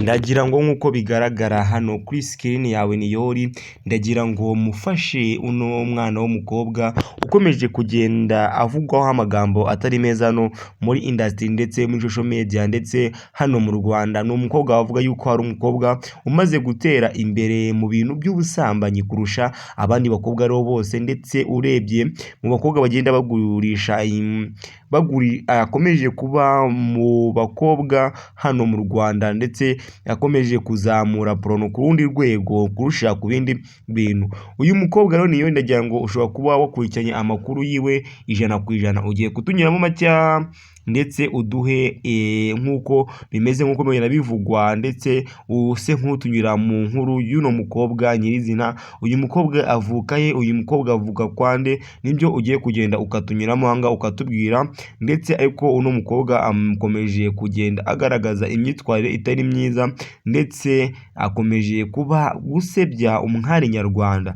Ndagira ngo nk'uko bigaragara hano kuri screen yawe Niyori, ndagira ngo mufashe uno mwana w'umukobwa ukomeje kugenda avugwaho amagambo atari meza no muri industry ndetse muri social media ndetse hano mu Rwanda. Ni umukobwa wavuga yuko hari umukobwa umaze gutera imbere mu bintu by'ubusambanyi kurusha abandi bakobwa rero bose, ndetse urebye mu bakobwa bagenda bagurisha akomeje kuba mu bakobwa hano mu Rwanda, ndetse yakomeje kuzamura prono ku rundi rwego kurusha ku bindi bintu. Uyu mukobwa rero Niyo, ndagira ngo ushobora kuba wakurikiranye amakuru yiwe 100%, ugiye kutunyuramo macya ndetse uduhe nk'uko bimeze nk'uko bigenda bivugwa, ndetse use nk'utunyura mu nkuru y'uno mukobwa nyirizina. Uyu mukobwa avuka he? Uyu mukobwa avuka kwande? Nibyo ugiye kugenda ukatunyuramo hanga ukatubwira, ndetse ariko uno mukobwa akomeje kugenda agaragaza imyitwarire itari myiza, ndetse akomeje kuba gusebya umwari nyarwanda.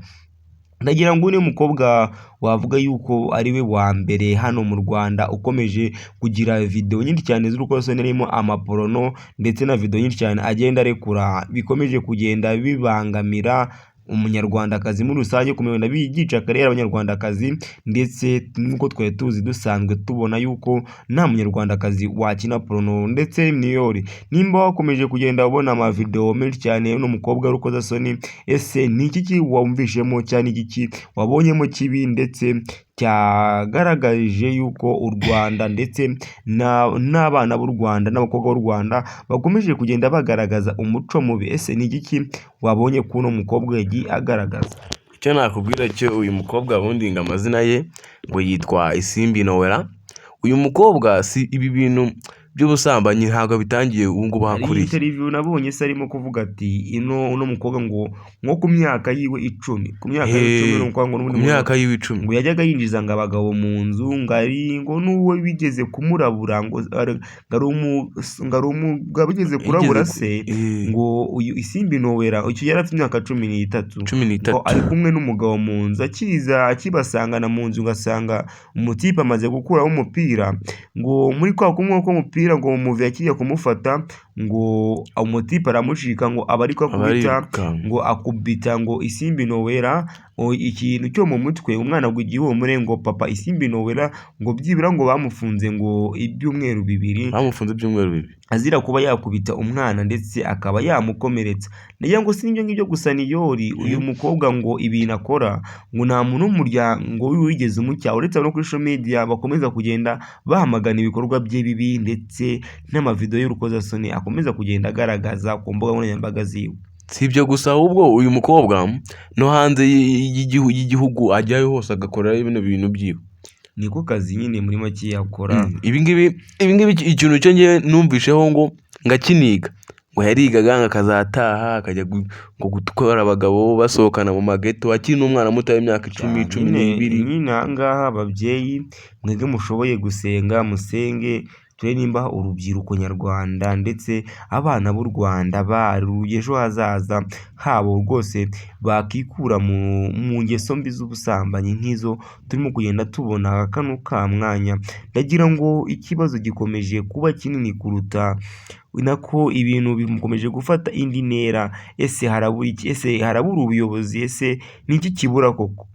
Ndagira ngo uyu mukobwa wavuga yuko ari we wa mbere hano mu Rwanda ukomeje kugira video nyinshi cyane z'urukozasoni harimo amaporono, ndetse na video nyinshi cyane agenda arekura bikomeje kugenda bibangamira umunyarwandakazi muri rusange, kumenya bigica karere abanyarwandakazi, ndetse nuko twari tuzi dusanzwe tubona yuko nta munyarwandakazi wakina porno. Ndetse Niyori, nimba wakomeje kugenda ubona ama video menshi cyane no mukobwa w'urukozasoni, ese ni iki wumvishemo cyane, iki wabonyemo kibi ndetse cyagaragaje yuko u Rwanda ndetse n'abana b'u Rwanda n'abakobwa b'u Rwanda bakomeje kugenda bagaragaza umuco mubi? Ese ni iki wabonye kuno mukobwa yagiye agaragaza? Icyo nakubwira cyo, uyu mukobwa bundi ngo amazina ye ngo yitwa Isimbi Nowela. Uyu mukobwa si ibi bintu by'ubusambanyi ntabwo bitangiye ubu ngubu hakuriye. Interview nabonye se arimo kuvuga ati uno mukobwa ngo nko ku myaka yiwe 10, ku myaka yiwe 10 ngo myaka yiwe 10 ngo yajyaga yinjiza ngo abagabo mu nzu, ngari ngo n'uwo bigeze kumurabura ngo ari umugabo bigeze kurabura se, ngo uyu Isimbi Nowela icyo yari afite imyaka 13 ngo ari kumwe n'umugabo mu nzu, akibasangana mu nzu ngasanga umutipe amaze gukuraho umupira, ngo muri kwa kumwe ko umupira ngo umuve yakiye kumufata, ngo umutipe aramushika ngo abariko akubita, ngo akubita ngo Isimbi Nowela ikintu cyo mu mutwe, umwana w'igihumure, ngo papa Isimbi Nowela ngo byibira ngo bamufunze ngo ibyumweru 2 azira kuba yakubita umwana ndetse akaba yamukomeretsa. Ndagira ngo sinibyo ngibyo gusa Niyori, uyu mukobwa ngo ibintu akora ngo nta muntu w'umuryango wigeze umucyaha, uretse no kuri social media bakomeza kugenda bahamagana ibikorwa bye bibi, ndetse n'amavideo y'urukozasoni akomeza kugenda agaragaza ku mbuga nkoranyambaga ziwe. Si ibyo gusa, ahubwo uyu mukobwa no hanze y'igihugu ajyayo hose agakora ibintu byiwe. Niko kazi nyine muri make yakora. Ibi ngibi ikintu cyo ngiye numvisheho ngo ngakiniga, ngo yarigaga akazataha akajya ngo gutwara abagabo basohokana mu mageto, akiri n'umwana muto w'imyaka 10-12. Nyine ahangaha ababyeyi mwebwe mushoboye gusenga musenge, turi nimba urubyiruko nyarwanda ndetse abana b'u Rwanda ejo hazaza habo rwose bakikura mu ngeso mbi z'ubusambanyi nk'izo turimo kugenda tubona kano ka mwanya. Ndagira ngo ikibazo gikomeje kuba kinini kuruta nako ibintu bimukomeje gufata indi ntera. Ese harabura iki? Ese harabura ubuyobozi? Ese ni iki kibura koko?